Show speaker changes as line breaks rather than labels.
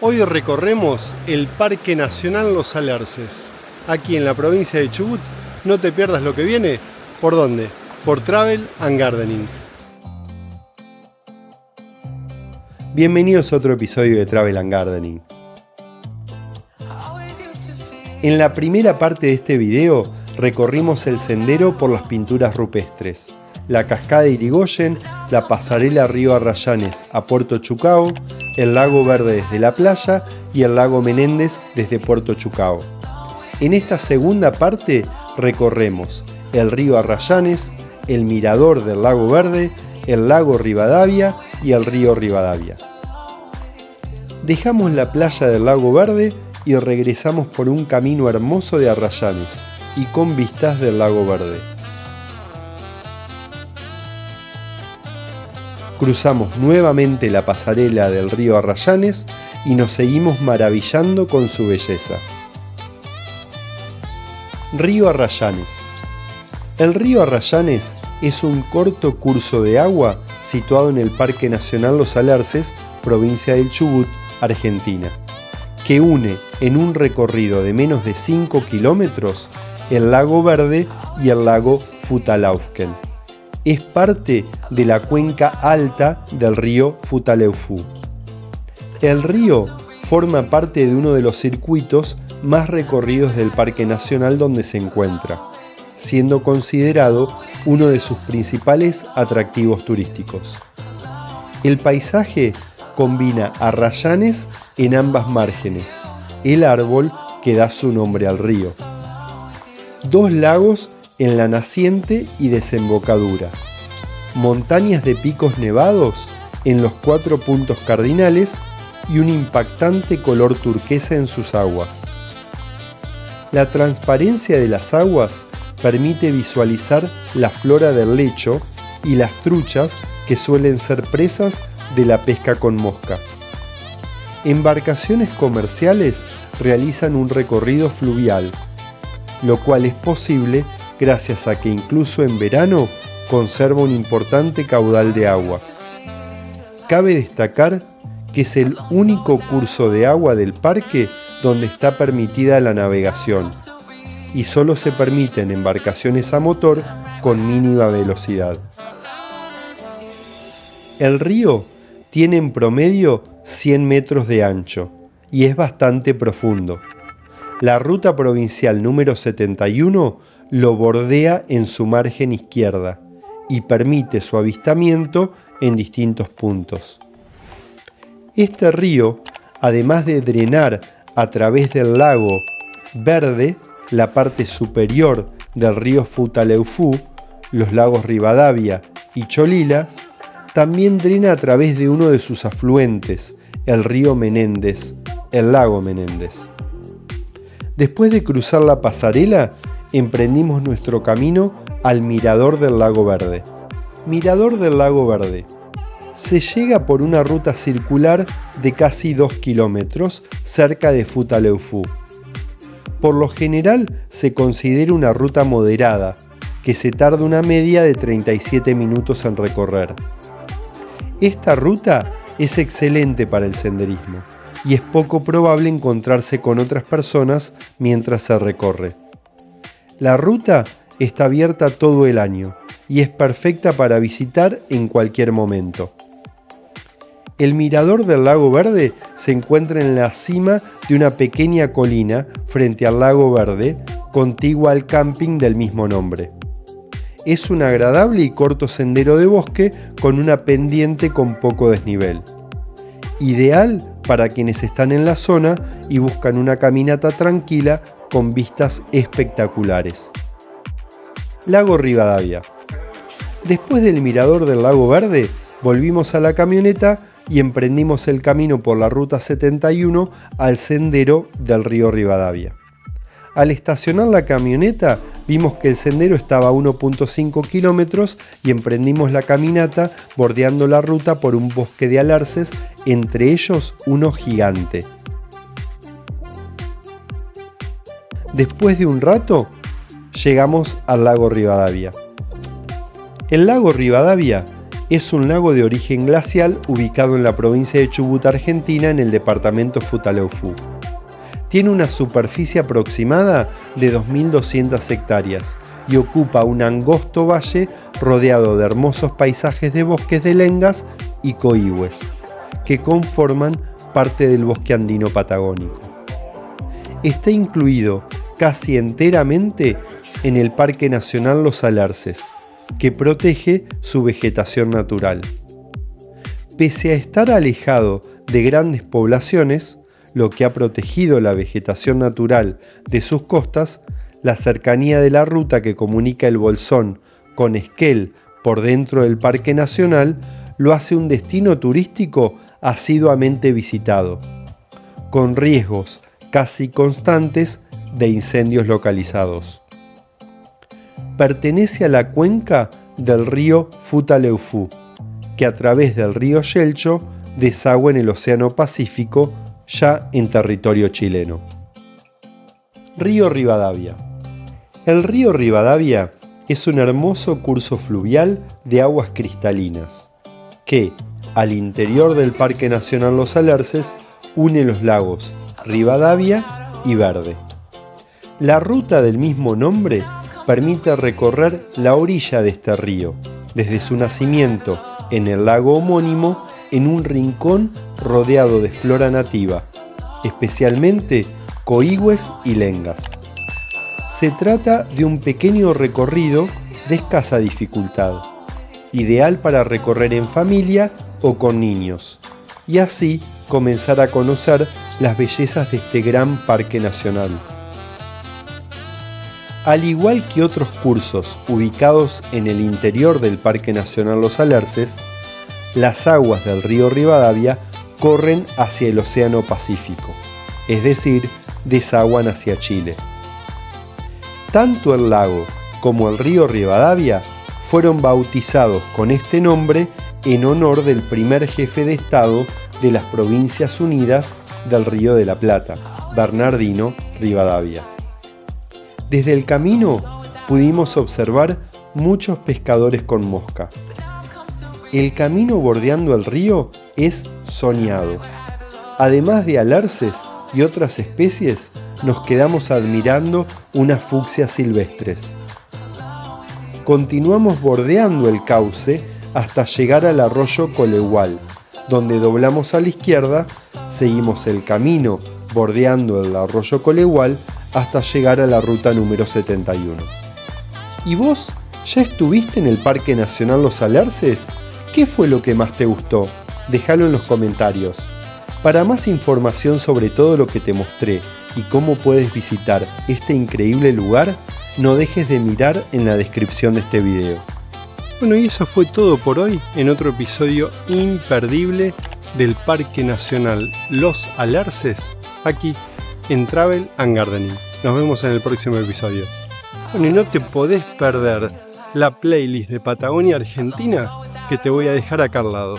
Hoy recorremos el Parque Nacional Los Alerces, aquí en la provincia de Chubut. No te pierdas lo que viene. ¿Por dónde? Por Travel and Gardening. Bienvenidos a otro episodio de Travel and Gardening. En la primera parte de este video recorrimos el sendero por las pinturas rupestres, la cascada Irigoyen, la pasarela Río Arrayanes a Puerto Chucao, el lago Verde desde la playa y el lago Menéndez desde Puerto Chucao. En esta segunda parte recorremos el río Arrayanes, el mirador del lago Verde, el lago Rivadavia y el río Rivadavia. Dejamos la playa del lago Verde y regresamos por un camino hermoso de Arrayanes y con vistas del lago Verde. Cruzamos nuevamente la pasarela del río Arrayanes y nos seguimos maravillando con su belleza. Río Arrayanes. El río Arrayanes es un corto curso de agua situado en el Parque Nacional Los Alerces, provincia del Chubut, Argentina, que une en un recorrido de menos de 5 kilómetros el lago Verde y el lago Futaleufken. Es parte de la cuenca alta del río Futaleufú. El río forma parte de uno de los circuitos más recorridos del Parque Nacional donde se encuentra, siendo considerado uno de sus principales atractivos turísticos. El paisaje combina arrayanes en ambas márgenes, el árbol que da su nombre al río, dos lagos en la naciente y desembocadura, montañas de picos nevados en los 4 puntos cardinales y un impactante color turquesa en sus aguas. La transparencia de las aguas permite visualizar la flora del lecho y las truchas que suelen ser presas de la pesca con mosca. Embarcaciones comerciales realizan un recorrido fluvial, lo cual es posible gracias a que incluso en verano conserva un importante caudal de agua. Cabe destacar que es el único curso de agua del parque donde está permitida la navegación y solo se permiten embarcaciones a motor con mínima velocidad. El río tiene en promedio 100 metros de ancho y es bastante profundo. La ruta provincial número 71 lo bordea en su margen izquierda y permite su avistamiento en distintos puntos. Este río, además de drenar a través del lago Verde, la parte superior del río Futaleufú, los lagos Rivadavia y Cholila, también drena a través de uno de sus afluentes, el río Menéndez, el lago Menéndez. Después de cruzar la pasarela, emprendimos nuestro camino al Mirador del Lago Verde. Mirador del Lago Verde. Se llega por una ruta circular de casi 2 kilómetros cerca de Futaleufú. Por lo general se considera una ruta moderada, que se tarda una media de 37 minutos en recorrer. Esta ruta es excelente para el senderismo y es poco probable encontrarse con otras personas mientras se recorre. La ruta está abierta todo el año y es perfecta para visitar en cualquier momento. El mirador del Lago Verde se encuentra en la cima de una pequeña colina frente al Lago Verde, contigua al camping del mismo nombre. Es un agradable y corto sendero de bosque con una pendiente con poco desnivel. Ideal para quienes están en la zona y buscan una caminata tranquila con vistas espectaculares. Lago Rivadavia. Después del mirador del Lago Verde, volvimos a la camioneta y emprendimos el camino por la ruta 71 al sendero del río Rivadavia. Al estacionar la camioneta, vimos que el sendero estaba a 1.5 kilómetros y emprendimos la caminata bordeando la ruta por un bosque de alerces, entre ellos uno gigante. Después de un rato, llegamos al lago Rivadavia. El lago Rivadavia Es un lago de origen glacial ubicado en la provincia de Chubut, Argentina, en el departamento Futaleufú. Tiene una superficie aproximada de 2.200 hectáreas y ocupa un angosto valle rodeado de hermosos paisajes de bosques de lengas y coigües, que conforman parte del bosque andino patagónico. Está incluido casi enteramente en el Parque Nacional Los Alerces, que protege su vegetación natural. Pese a estar alejado de grandes poblaciones, lo que ha protegido la vegetación natural de sus costas, la cercanía de la ruta que comunica el Bolsón con Esquel por dentro del Parque Nacional lo hace un destino turístico asiduamente visitado, con riesgos casi constantes de incendios localizados. Pertenece a la cuenca del río Futaleufú, que a través del río Yelcho desagua en el Océano Pacífico, ya en territorio chileno. Río Rivadavia. El río Rivadavia es un hermoso curso fluvial de aguas cristalinas, que, al interior del Parque Nacional Los Alerces, une los lagos Rivadavia y Verde. La ruta del mismo nombre permite recorrer la orilla de este río, desde su nacimiento en el lago homónimo, en un rincón rodeado de flora nativa, especialmente coigües y lengas. Se trata de un pequeño recorrido de escasa dificultad, ideal para recorrer en familia o con niños, y así comenzar a conocer las bellezas de este gran parque nacional. Al igual que otros cursos ubicados en el interior del Parque Nacional Los Alerces, las aguas del río Rivadavia corren hacia el Océano Pacífico, es decir, desaguan hacia Chile. Tanto el lago como el río Rivadavia fueron bautizados con este nombre en honor del primer jefe de Estado de las Provincias Unidas del Río de la Plata, Bernardino Rivadavia. Desde el camino pudimos observar muchos pescadores con mosca. El camino bordeando el río es soñado. Además de alerces y otras especies, nos quedamos admirando unas fucsias silvestres. Continuamos bordeando el cauce hasta llegar al arroyo Colehual, donde doblamos a la izquierda, seguimos el camino bordeando el arroyo Colehual hasta llegar a la ruta número 71. ¿Y vos? ¿Ya estuviste en el Parque Nacional Los Alerces? ¿Qué fue lo que más te gustó? Déjalo en los comentarios. Para más información sobre todo lo que te mostré y cómo puedes visitar este increíble lugar, no dejes de mirar en la descripción de este video. Bueno, y eso fue todo por hoy en otro episodio imperdible del Parque Nacional Los Alerces, aquí en Travel and Gardening. Nos vemos en el próximo episodio. Bueno, y no te podés perder la playlist de Patagonia Argentina que te voy a dejar acá al lado.